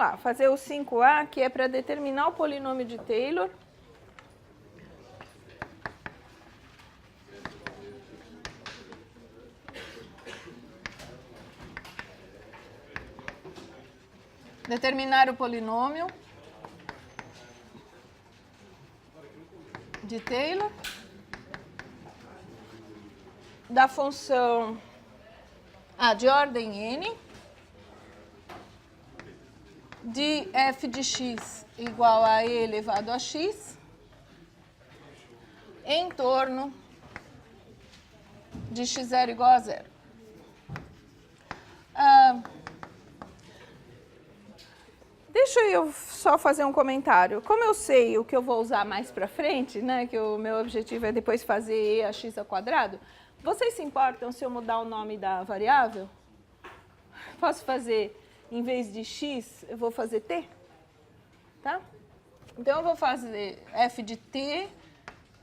lá, fazer o 5A, que é para determinar o polinômio de Taylor. Determinar o polinômio de Taylor da função de ordem n de f de x igual a e elevado a x em torno de x0 igual a 0. Deixa eu só fazer um comentário. Como eu sei o que eu vou usar mais para frente, né, que o meu objetivo é depois fazer e a x ao quadrado, vocês se importam se eu mudar o nome da variável? Posso fazer, em vez de x, eu vou fazer t? Tá? Então, eu vou fazer f de t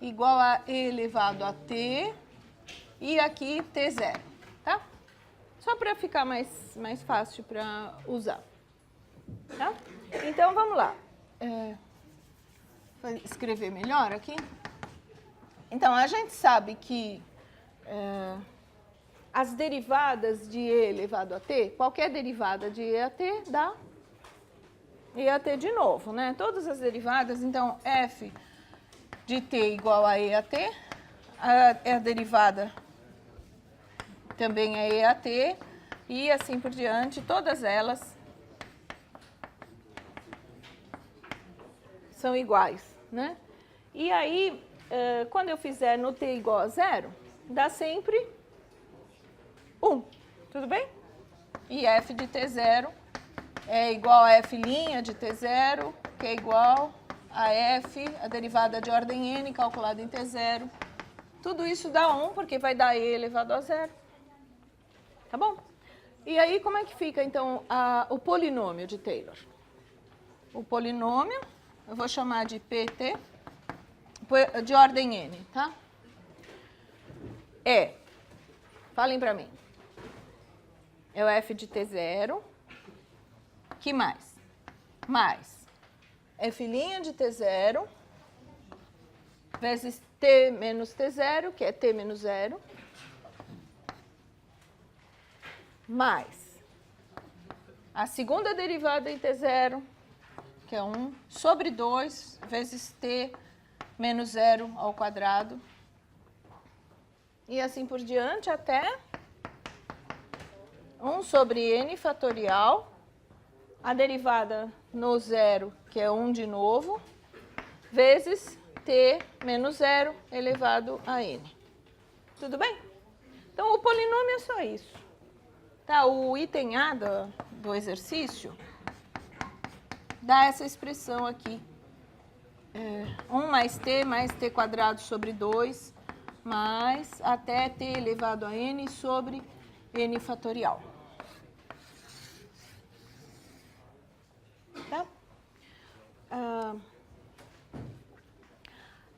igual a e elevado a t e aqui t0, tá? Só para ficar mais fácil para usar. Tá? Então, vamos lá. Vou escrever melhor aqui. Então, a gente sabe que as derivadas de e elevado a t, qualquer derivada de e a t dá e a t de novo, né? Todas as derivadas, então, f de t igual a e a t, a derivada também é e a t, e assim por diante, todas elas são iguais, né? E aí, quando eu fizer no t igual a 0, dá sempre 1, tudo bem? E f de t0 é igual a f' de t0, que é igual a f, a derivada de ordem n, calculada em t0. Tudo isso dá 1, porque vai dar e elevado a 0. Tá bom? E aí, como é que fica, então, o polinômio de Taylor? O polinômio, eu vou chamar de pt, de ordem n, tá? Falem para mim. É o f de t0, que mais? Mais f' de t0, vezes t menos t0, que é t menos 0, mais a segunda derivada em t0, que é 1, sobre 2, vezes t menos 0 ao quadrado. E assim por diante, até 1 sobre n fatorial, a derivada no 0, que é 1 de novo, vezes t menos 0 elevado a n. Tudo bem? Então, o polinômio é só isso. Tá? O item A do exercício dá essa expressão aqui. 1 mais t quadrado sobre 2, mais até t elevado a n sobre n fatorial. Tá?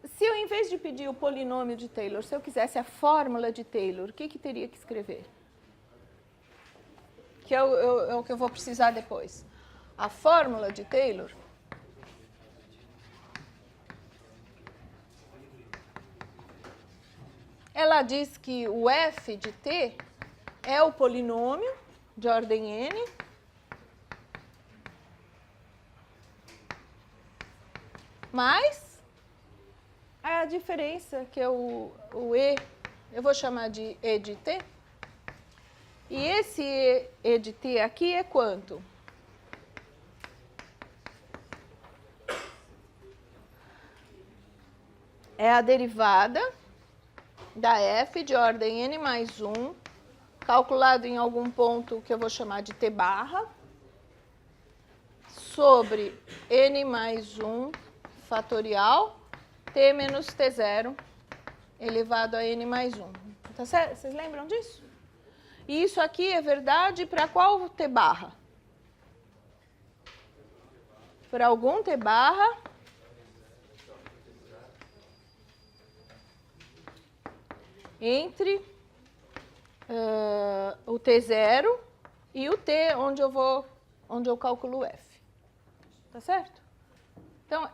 Se eu, em vez de pedir o polinômio de Taylor, se eu quisesse a fórmula de Taylor, o que teria que escrever? Que é o que eu vou precisar depois. A fórmula de Taylor ela diz que o f de t é o polinômio de ordem n mais a diferença, que é o e, eu vou chamar de e de t. E esse e de t aqui é quanto? É a derivada da f de ordem n mais 1, calculado em algum ponto que eu vou chamar de t barra, sobre n mais 1 fatorial, t menos t0, elevado a n mais 1. Tá certo? Vocês lembram disso? E isso aqui é verdade para qual t barra? Para algum t barra entre o t0 e o t onde eu calculo o f. Tá certo? Então,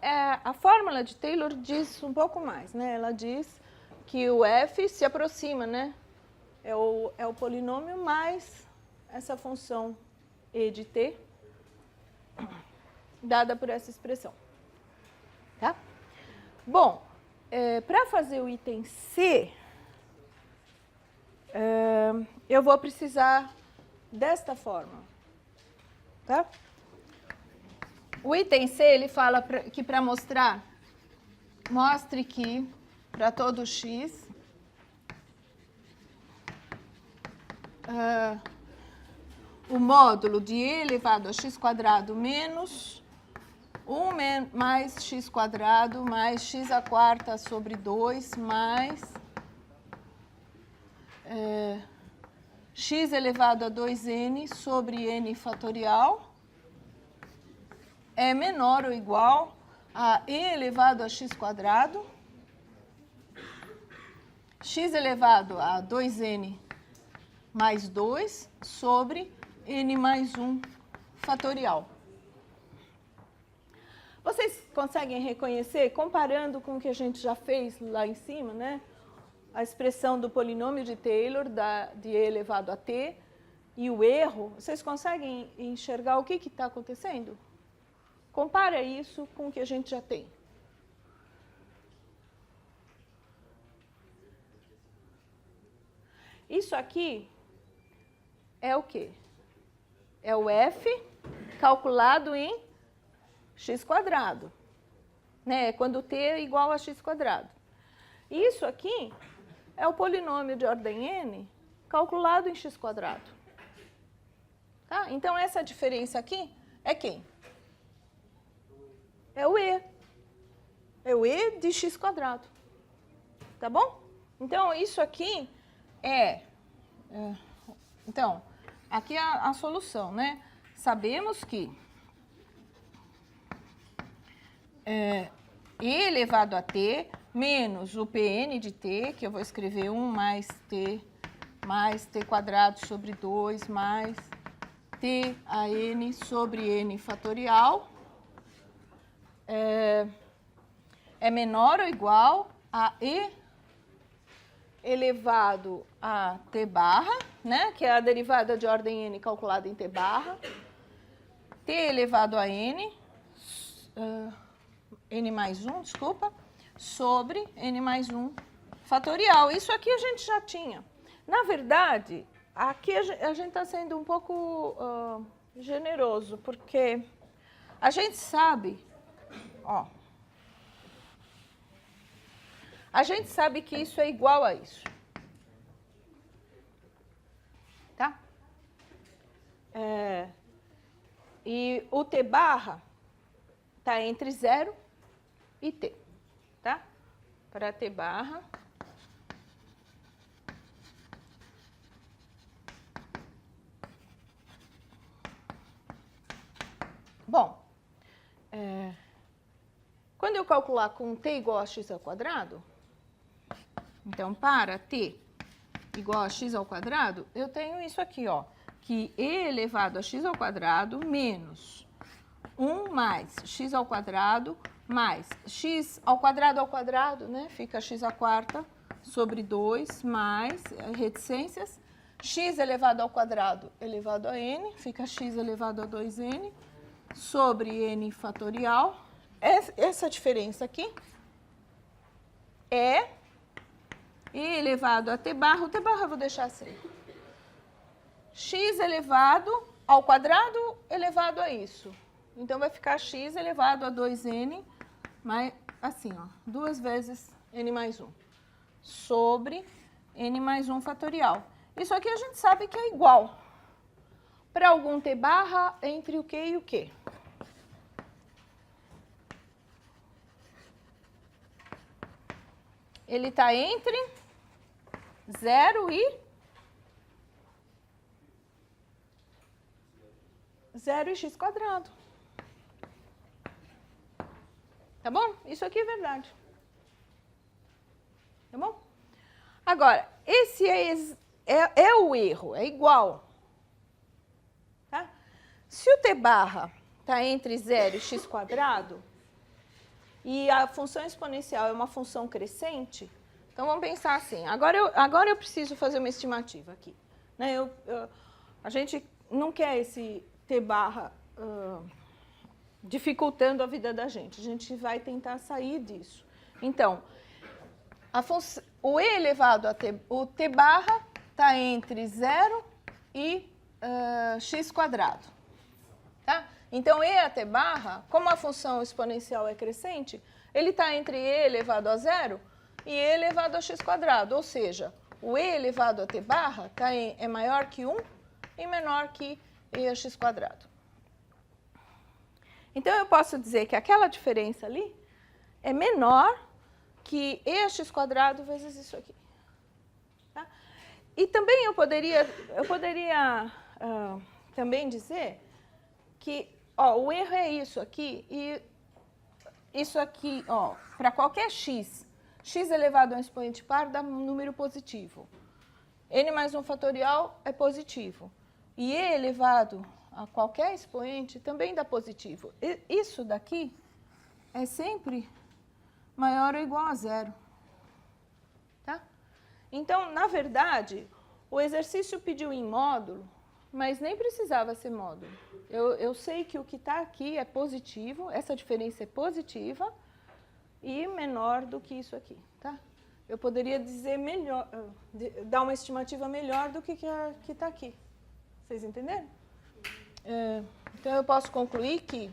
a fórmula de Taylor diz um pouco mais, né? Ela diz que o f se aproxima, né? É o polinômio mais essa função e de t, dada por essa expressão. Tá? Bom, para fazer o item C, eu vou precisar desta forma. Tá? O item C, ele fala que para mostrar, mostre que para todo x, o módulo de e elevado a x² menos 1 mais x² mais x² sobre 2 mais x elevado a 2n sobre n fatorial é menor ou igual a e elevado a x², x elevado a 2n mais 2 sobre n mais 1 fatorial. Vocês conseguem reconhecer, comparando com o que a gente já fez lá em cima, né? A expressão do polinômio de Taylor, de e elevado a t, e o erro, vocês conseguem enxergar o que está acontecendo? Compara isso com o que a gente já tem. Isso aqui é o quê? É o f calculado em x², né? Quando t é igual a x². Isso aqui é o polinômio de ordem n calculado em x². Tá? Então, essa diferença aqui é quem? É o e. É o e de x². Tá bom? Então, isso aqui então, aqui é a solução, né? Sabemos que e elevado a t menos o Pn de t, que eu vou escrever 1 mais t² sobre 2 mais t a n sobre n fatorial é menor ou igual a e elevado a t barra, né, que é a derivada de ordem n calculada em t barra, t elevado a n, n mais 1, desculpa, sobre n mais 1 fatorial. Isso aqui a gente já tinha. Na verdade, aqui a gente está sendo um pouco generoso, porque a gente sabe, a gente sabe que isso é igual a isso. Tá? E o t barra está entre 0 e t. Tá? Para t barra. Bom, quando eu calcular com t igual a x², então, para t igual a x², eu tenho isso aqui, ó, que e elevado a x² menos 1 mais x² mais x² né, fica x² sobre 2 mais reticências, x elevado ao quadrado elevado a n, fica x elevado a 2n, sobre n fatorial. Essa diferença aqui é e elevado a t barra, o t barra eu vou deixar assim. X elevado ao quadrado elevado a isso. Então, vai ficar x elevado a 2n, mais, assim, ó, 2 vezes n mais 1, sobre n mais 1 fatorial. Isso aqui a gente sabe que é igual para algum t barra entre o q e o q. Ele está entre 0 e 0 x². Tá bom? Isso aqui é verdade. Tá bom? Agora, esse é o erro, é igual. Tá? Se o t barra está entre 0 e x², e a função exponencial é uma função crescente, então vamos pensar assim, agora eu preciso fazer uma estimativa aqui. Né? A gente não quer esse t barra dificultando a vida da gente vai tentar sair disso. Então, o e elevado a t, o t barra está entre 0 e x². Tá? Então, e a t barra, como a função exponencial é crescente, ele está entre e elevado a 0 e e elevado a x², ou seja, o e elevado a t barra é maior que 1 e menor que e a x². Então, eu posso dizer que aquela diferença ali é menor que e a x² vezes isso aqui. Tá? E também eu poderia também dizer que o erro é isso aqui, e isso aqui, para qualquer x elevado a um expoente par dá um número positivo. N mais 1 fatorial é positivo. E e elevado a qualquer expoente também dá positivo. Isso daqui é sempre maior ou igual a 0. Tá? Então, na verdade, o exercício pediu em módulo, mas nem precisava ser módulo. Eu sei que o que está aqui é positivo, essa diferença é positiva e menor do que isso aqui. Tá? Eu poderia dizer melhor, dar uma estimativa melhor do que está aqui. Vocês entenderam? Então, eu posso concluir que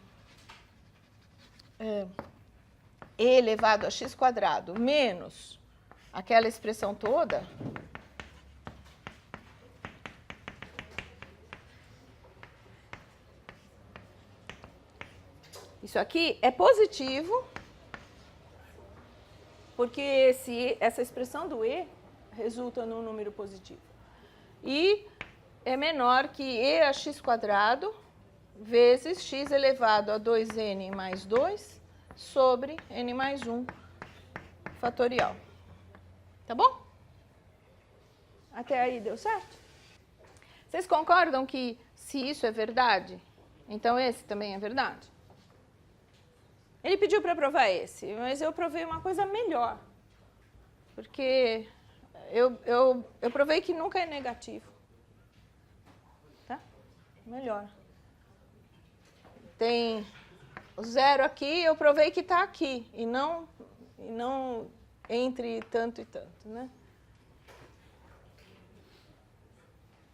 e elevado a x² menos aquela expressão toda isso aqui é positivo, porque essa expressão do e resulta num número positivo. E é menor que e a x² vezes x elevado a 2n mais 2 sobre n mais 1 fatorial. Tá bom? Até aí deu certo? Vocês concordam que se isso é verdade, então esse também é verdade? Ele pediu para provar esse, mas eu provei uma coisa melhor. Porque eu provei que nunca é negativo. Tá? Melhor. Tem o 0 aqui, eu provei que está aqui, e não entre tanto e tanto, né?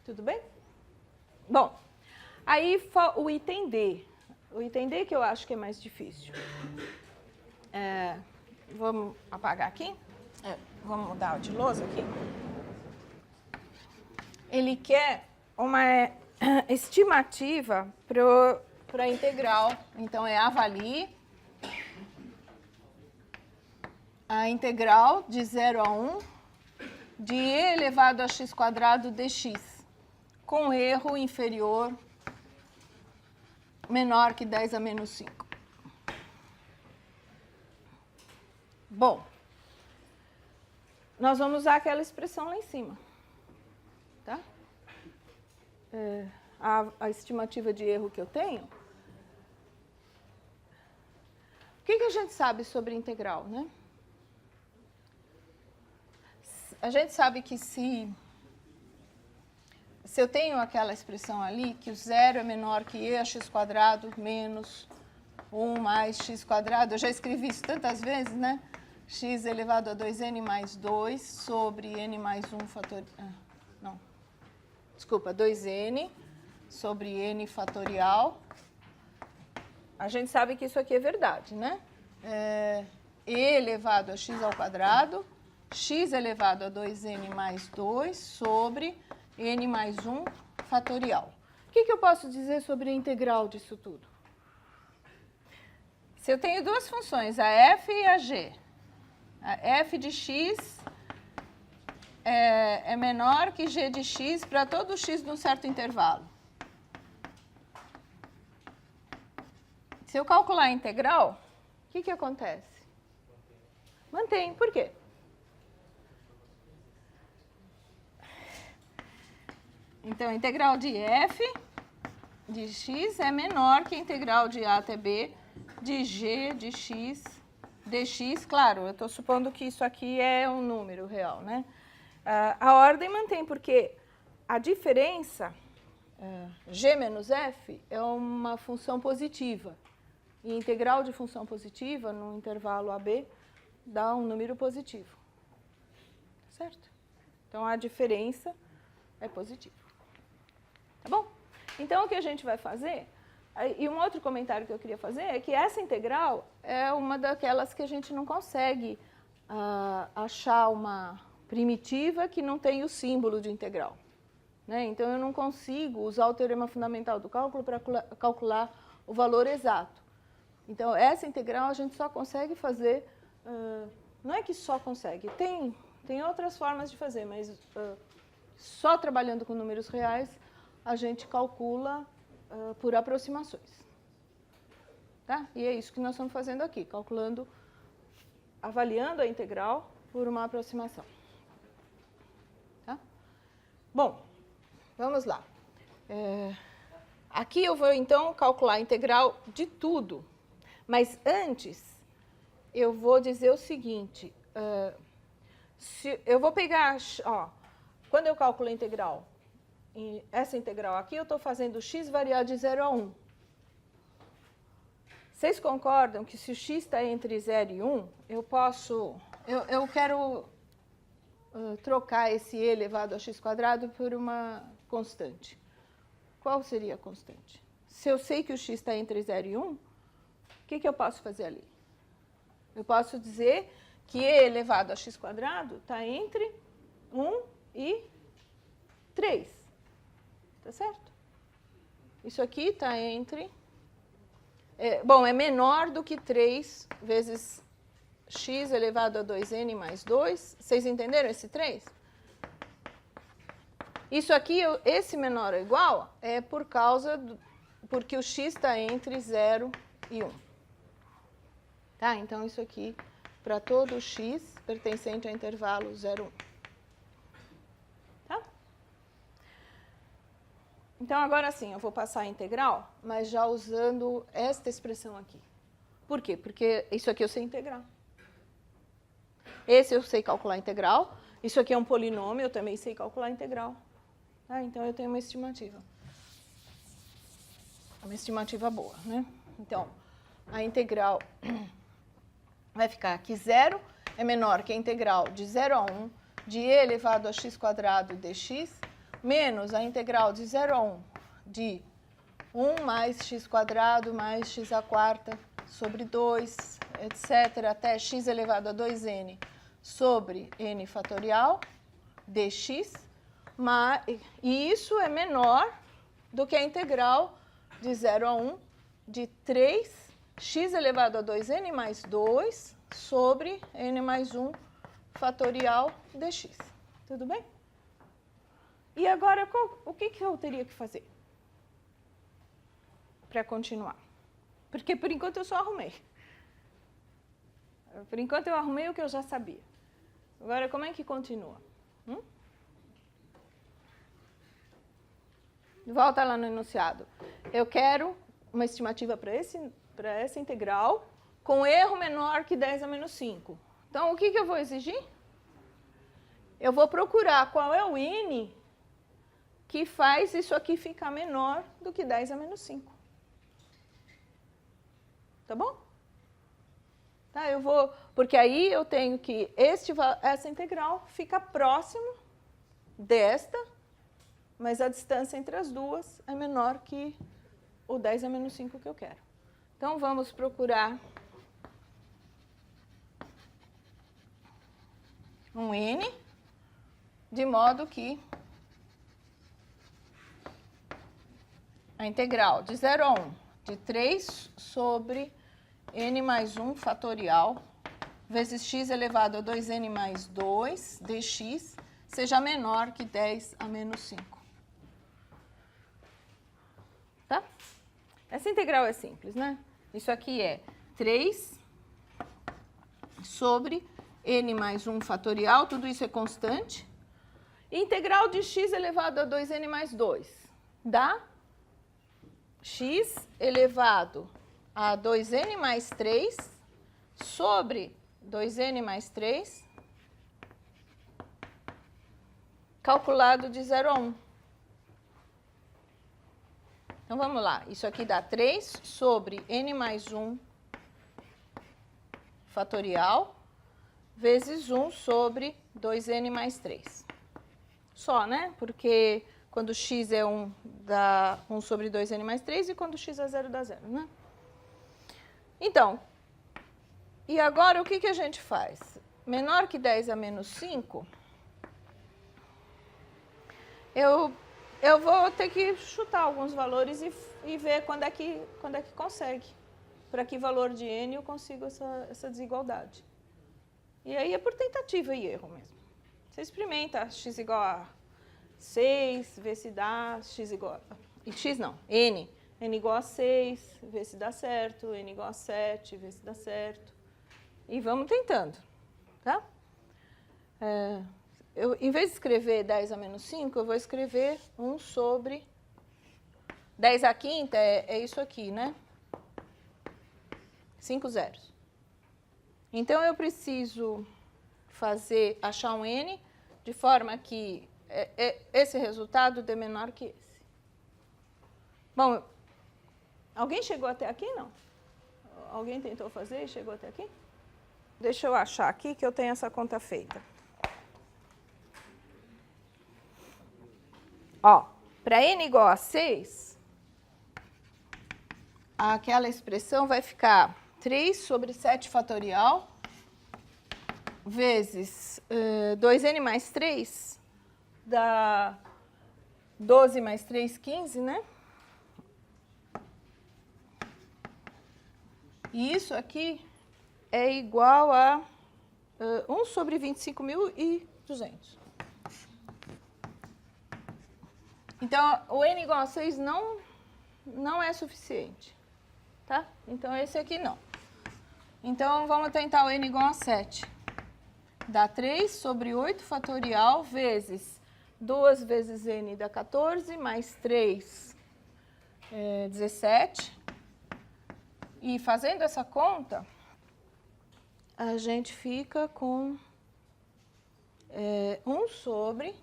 Tudo bem? Bom, aí o item D. O item D que eu acho que é mais difícil. Vamos apagar aqui? Vamos mudar de lousa aqui? Ele quer uma estimativa para a integral. Então, avalie a integral de 0 a 1 de e elevado a x² dx, com erro inferior, menor que 10 a menos 5. Bom, nós vamos usar aquela expressão lá em cima. Tá? A estimativa de erro que eu tenho. O que a gente sabe sobre integral, né? A gente sabe que se eu tenho aquela expressão ali, que o 0 é menor que e a x² menos 1 mais x², eu já escrevi isso tantas vezes, né? X elevado a 2n mais 2 sobre n mais 1 fatorial. Não, desculpa, 2n sobre n fatorial. A gente sabe que isso aqui é verdade, né? E elevado a x² x elevado a 2n mais 2 sobre n mais 1 fatorial. O que eu posso dizer sobre a integral disso tudo? Se eu tenho duas funções, a f e a g, a f de x é menor que g de x para todo x num certo intervalo. Se eu calcular a integral, o que acontece? Mantém. Por quê? Então, a integral de f de x é menor que a integral de a até b de g de x dx. Claro, eu estou supondo que isso aqui é um número real, né? A ordem mantém, porque a diferença, g menos f, é uma função positiva. E integral de função positiva, no intervalo AB, dá um número positivo. Certo? Então, a diferença é positiva. Tá bom? Então, o que a gente vai fazer, e um outro comentário que eu queria fazer, é que essa integral é uma daquelas que a gente não consegue achar uma primitiva que não tem o símbolo de integral. Né? Então, eu não consigo usar o teorema fundamental do cálculo para calcular o valor exato. Então, essa integral a gente só consegue fazer, não é que só consegue, tem outras formas de fazer, mas só trabalhando com números reais, a gente calcula por aproximações. Tá? E é isso que nós estamos fazendo aqui, calculando, avaliando a integral por uma aproximação. Tá? Bom, vamos lá. Aqui eu vou, então, calcular a integral de tudo. Mas antes, eu vou dizer o seguinte, eu vou pegar, quando eu calculo a integral, essa integral aqui, eu estou fazendo x variar de 0 a 1. Vocês concordam que se o x está entre 0 e 1, eu quero trocar esse e elevado a x² por uma constante. Qual seria a constante? Se eu sei que o x está entre 0 e 1, o que eu posso fazer ali? Eu posso dizer que e elevado a x² está entre 1 e 3. Tá certo? Isso aqui está entre... é menor do que 3 vezes x elevado a 2n mais 2. Vocês entenderam esse 3? Isso aqui, esse menor ou igual, é porque o x está entre 0 e 1. Tá? Então, isso aqui, para todo x pertencente ao intervalo 0, 1. Tá? Então, agora sim, eu vou passar a integral, mas já usando esta expressão aqui. Por quê? Porque isso aqui eu sei integrar. Esse eu sei calcular integral. Isso aqui é um polinômio, eu também sei calcular integral. Tá? Então, eu tenho uma estimativa. Uma estimativa boa, né? Então, a integral vai ficar aqui 0 é menor que a integral de 0 a 1 de e elevado a x² dx, menos a integral de 0 a 1 de 1 mais x² mais x² sobre 2, etc., até x elevado a 2n sobre n fatorial dx, e isso é menor do que a integral de 0 a 1 de 3x elevado a 2n mais 2 sobre n mais 1 fatorial dx. Tudo bem? E agora, o que eu teria que fazer para continuar? Porque, por enquanto, eu só arrumei. Por enquanto, eu arrumei o que eu já sabia. Agora, como é que continua? Volta lá no enunciado. Eu quero uma estimativa para essa integral com erro menor que 10 a menos 5. Então, o que eu vou exigir? Eu vou procurar qual é o n que faz isso aqui ficar menor do que 10 a menos 5. Tá bom? Tá, porque aí eu tenho que essa integral fica próximo desta, mas a distância entre as duas é menor que o 10 a menos 5 que eu quero. Então, vamos procurar um n, de modo que a integral de 0 a 1 de 3 sobre n mais 1 fatorial vezes x elevado a 2n mais 2 dx seja menor que 10 a menos 5. Tá? Essa integral é simples, né? Isso aqui é 3 sobre n mais 1 fatorial, tudo isso é constante. Integral de x elevado a 2n mais 2 dá x elevado a 2n mais 3 sobre 2n mais 3, calculado de 0 a 1. Então, vamos lá. Isso aqui dá 3 sobre n mais 1 fatorial vezes 1 sobre 2n mais 3. Só, né? Porque quando x é 1, dá 1 sobre 2n mais 3, e quando x é 0, dá 0, né? Então, e agora o que a gente faz? Menor que 10 a menos 5, eu vou ter que chutar alguns valores e ver quando é que consegue. Para que valor de n eu consigo essa desigualdade. E aí é por tentativa e erro mesmo. Você experimenta x igual a 6, vê se dá, x igual a... E x não, n igual a 6, vê se dá certo, n igual a 7, vê se dá certo. E vamos tentando, tá? Em vez de escrever 10 a menos 5, eu vou escrever 1 sobre 10 à quinta, é isso aqui, né? 5 zeros. Então, eu preciso achar um n de forma que esse resultado dê menor que esse. Bom, alguém chegou até aqui? Não? Alguém tentou fazer e chegou até aqui? Deixa eu achar aqui que eu tenho essa conta feita. Ó, para n igual a 6, aquela expressão vai ficar 3 sobre 7 fatorial vezes 2n mais 3, dá 12 mais 3, 15, né? E isso aqui é igual a 1 sobre 25.200. Então, o n igual a 6 não é suficiente, tá? Então, esse aqui não. Então, vamos tentar o n igual a 7. Dá 3 sobre 8 fatorial vezes 2 vezes n dá 14, mais 3, 17. E fazendo essa conta, a gente fica com 1 sobre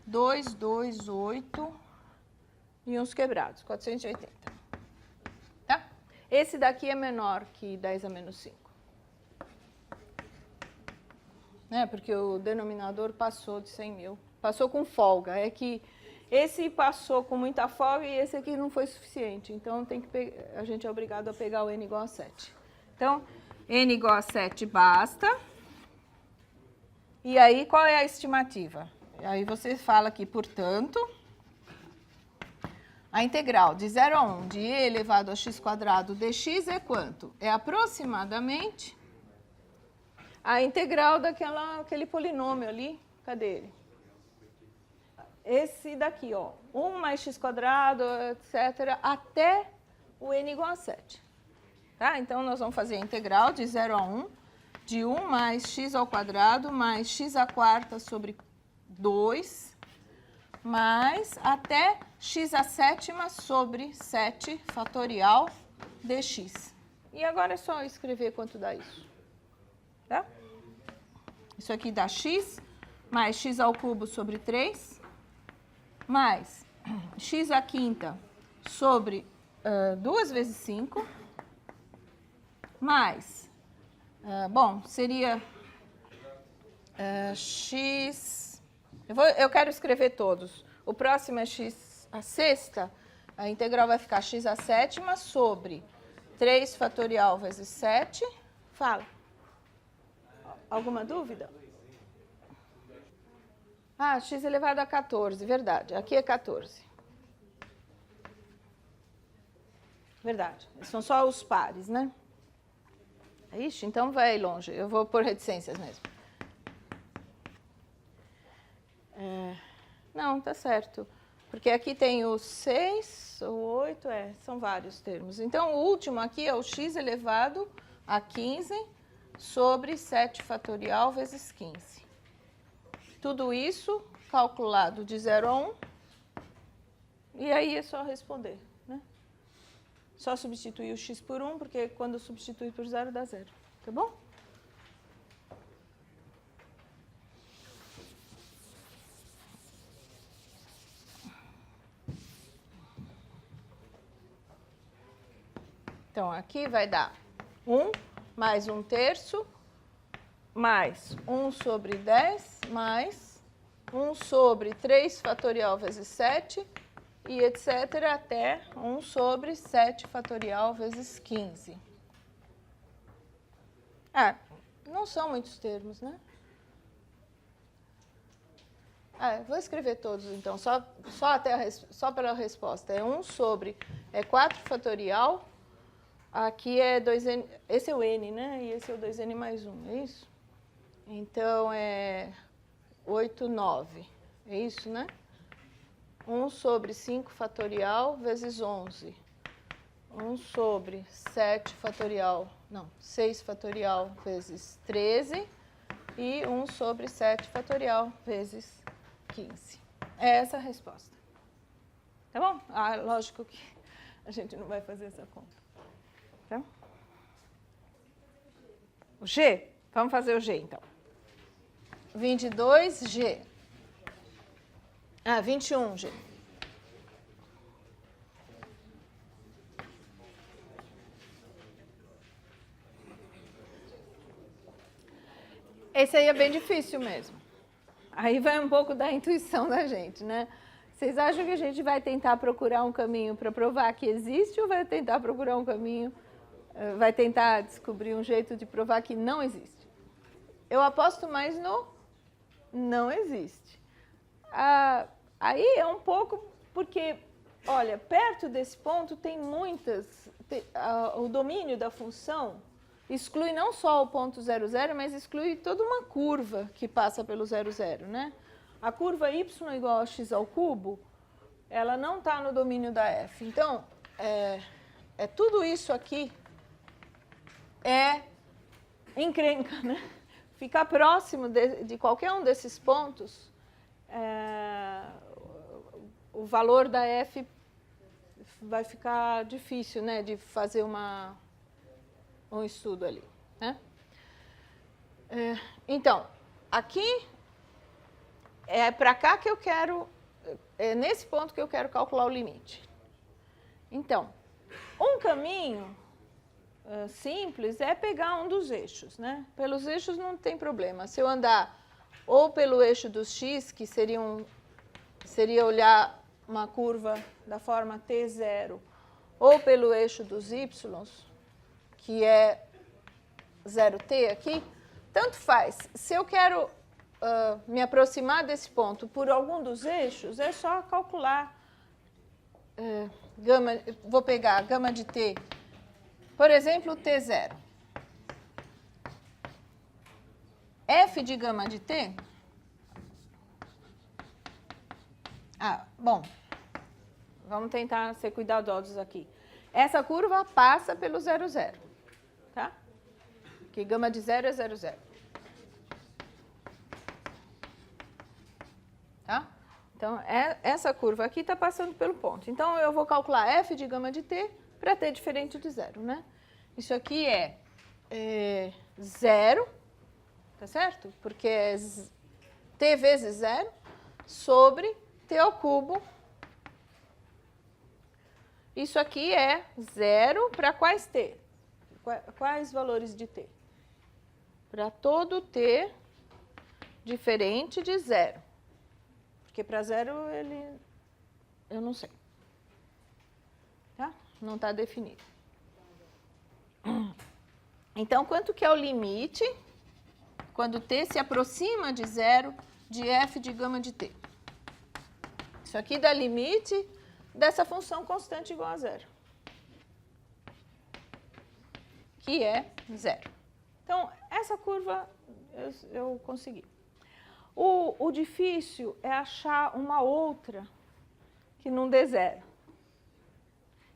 2, 2, 8 e uns quebrados, 480. Tá? Esse daqui é menor que 10 a menos 5. Né? Porque o denominador passou de 100 mil. Passou com folga. É que esse passou com muita folga e esse aqui não foi suficiente. Então, a gente é obrigado a pegar o n igual a 7. Então, n igual a 7 basta. E aí, qual é a estimativa? Aí você fala aqui, portanto, a integral de 0 a 1 de e elevado a x² dx é quanto? É aproximadamente a integral daquele polinômio ali. Cadê ele? Esse daqui, ó. 1 mais x², etc., até o n igual a 7. Tá? Então, nós vamos fazer a integral de 0 a 1 de 1 mais x² mais x² sobre 2, mais até x⁷ sobre 7 fatorial dx. E agora é só escrever quanto dá isso. Tá? Isso aqui dá x mais x³ sobre 3, mais x⁵ sobre 2 vezes 5, mais, bom, seria x... Eu quero escrever todos. O próximo é x⁵, a integral vai ficar x⁷ sobre 3 fatorial vezes 7. Fala. Alguma dúvida? Ah, x elevado a 14, verdade. Aqui é 14. Verdade. São só os pares, né? Ixi, então vai longe. Eu vou por reticências mesmo. Não, tá certo. Porque aqui tem o 6, o 8, são vários termos. Então, o último aqui é o x elevado a 15 sobre 7 fatorial vezes 15. Tudo isso calculado de 0 a 1. E aí é só responder, né? Só substituir o x por 1, porque quando substituir por 0 dá 0. Tá bom? Então, aqui vai dar 1 mais 1/3, mais 1 sobre 10, mais 1 sobre 3 fatorial vezes 7, e etc. até 1 sobre 7 fatorial vezes 15. Não são muitos termos, né? Vou escrever todos, então, só pela resposta. É 1 sobre 4 fatorial. Aqui é 2n, esse é o n, né? E esse é o 2n mais 1, é isso? Então, é 8, 9, é isso, né? 1 sobre 5 fatorial vezes 11. 1 sobre 7 fatorial, não, 6 fatorial vezes 13. E 1 sobre 7 fatorial vezes 15. É essa a resposta. Tá bom? Lógico que a gente não vai fazer essa conta. Tá? O G? Vamos fazer o G, então. 22G. 21G. Esse aí é bem difícil mesmo. Aí vai um pouco da intuição da gente, né? Vocês acham que a gente vai tentar procurar um caminho para provar que existe ou vai tentar procurar um caminho, vai tentar descobrir um jeito de provar que não existe? Eu aposto mais no não existe. Aí é um pouco porque, olha, perto desse ponto tem muitas, o domínio da função exclui não só o ponto 0, 0, mas exclui toda uma curva que passa pelo 0, 0, né? A curva y igual a x ao cubo, ela não está no domínio da f. Então, tudo isso aqui é encrenca, né? Ficar próximo de qualquer um desses pontos, o valor da f vai ficar difícil, né, de fazer um estudo ali, né? Então, aqui é para cá que eu quero, é nesse ponto que eu quero calcular o limite. Então, um caminho simples é pegar um dos eixos, né? Pelos eixos não tem problema. Se eu andar ou pelo eixo dos x, que seria olhar uma curva da forma t0, ou pelo eixo dos y, que é 0t aqui, tanto faz. Se eu quero me aproximar desse ponto por algum dos eixos, é só calcular gama, vou pegar a gama de t, por exemplo, t0. F de gama de t, bom, vamos tentar ser cuidadosos aqui. Essa curva passa pelo 0, 0, tá? Que gama de 0 é 0, 0. Tá? Então, essa curva aqui está passando pelo ponto. Então, eu vou calcular f de gama de t para t diferente de 0, né? Isso aqui é 0, tá certo? Porque é t vezes 0 sobre t ao cubo. Isso aqui é 0 para quais t? Quais valores de t? Para todo t diferente de 0. Porque para 0 eu não sei. Tá? Não está definido. Então, quanto que é o limite quando t se aproxima de 0 de f de gama de t? Isso aqui dá limite dessa função constante igual a 0, que é 0. Então, essa curva eu consegui. O difícil é achar uma outra que não dê 0.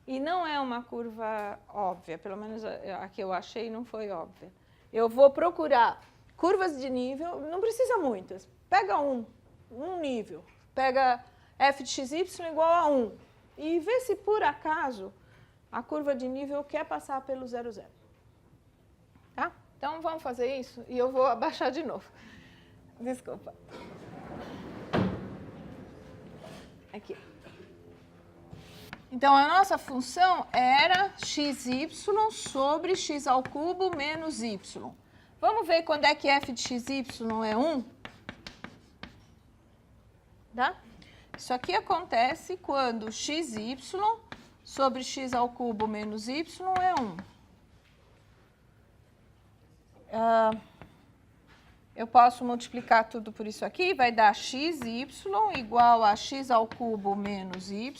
E não é uma curva óbvia, pelo menos a que eu achei não foi óbvia. Eu vou procurar curvas de nível, não precisa muitas. Pega um nível, pega f de xy igual a 1 e vê se por acaso a curva de nível quer passar pelo 0, 0. Tá? Então, vamos fazer isso e eu vou abaixar de novo. Desculpa. Aqui. Então, a nossa função era xy sobre x ao cubo menos y. Vamos ver quando é que f de xy é 1? Tá? Isso aqui acontece quando xy sobre x ao cubo menos y é 1. Eu posso multiplicar tudo por isso aqui, vai dar xy igual a x ao cubo menos y.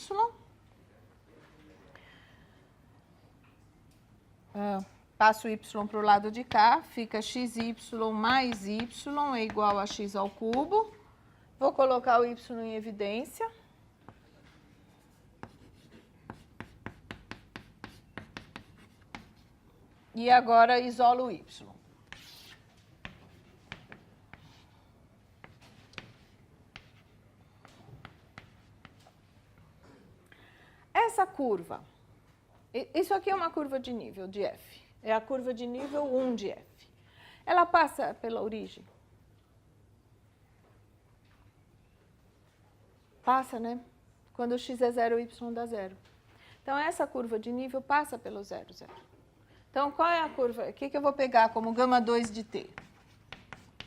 Passo o y para o lado de cá, fica xy mais y é igual a x ao cubo. Vou colocar o y em evidência. E agora isolo o y. Essa curva, isso aqui é uma curva de nível de f. É a curva de nível 1 de f. Ela passa pela origem? Passa, né? Quando o x é 0, o y dá 0. Então, essa curva de nível passa pelo 0, 0. Então, qual é a curva? O que eu vou pegar como gama 2 de t?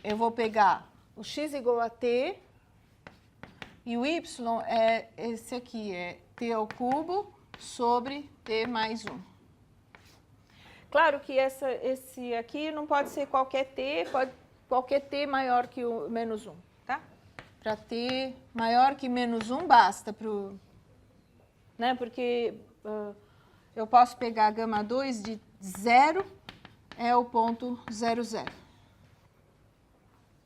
Eu vou pegar o x igual a t, e o y é esse aqui, é t ao cubo sobre t mais 1. Claro que esse aqui não pode ser qualquer t, qualquer t maior que o menos 1, tá? Para t maior que menos 1 basta, né? Porque eu posso pegar a gama 2 de 0, é o ponto 0, 0.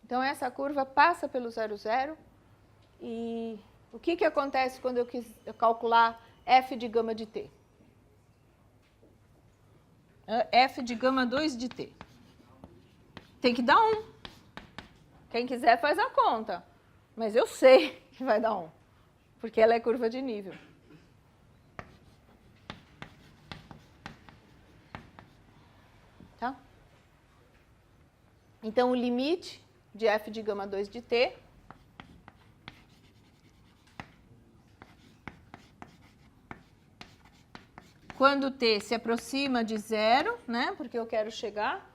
Então, essa curva passa pelo 0, 0. E o que acontece quando eu quis calcular f de gama de t? F de gama 2 de t. Tem que dar 1. Quem quiser faz a conta. Mas eu sei que vai dar 1. Porque ela é curva de nível. Tá? Então, o limite de f de gama 2 de t quando t se aproxima de 0, né? Porque eu quero chegar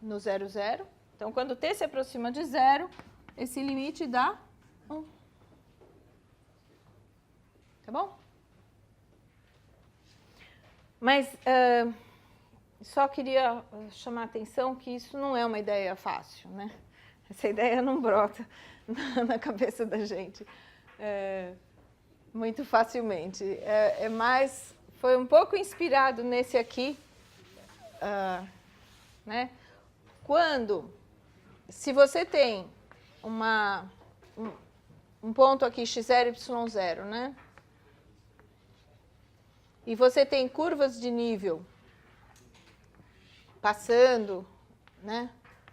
no 0, 0. Então, quando t se aproxima de 0, esse limite dá 1. Tá bom? Mas só queria chamar a atenção que isso não é uma ideia fácil, né? Essa ideia não brota na cabeça da gente muito facilmente. Foi um pouco inspirado nesse aqui, né? Se você tem um ponto aqui, x0, y0, né? E você tem curvas de nível passando, né?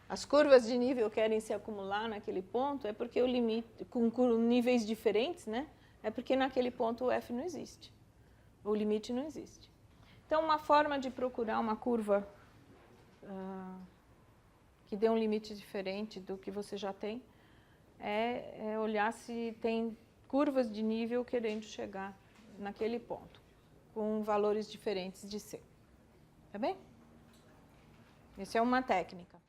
As curvas de nível querem se acumular naquele ponto, é porque o limite, com níveis diferentes, né? É porque naquele ponto o f não existe. O limite não existe. Então, uma forma de procurar uma curva que dê um limite diferente do que você já tem é olhar se tem curvas de nível querendo chegar naquele ponto, com valores diferentes de c. Tá bem? Essa é uma técnica.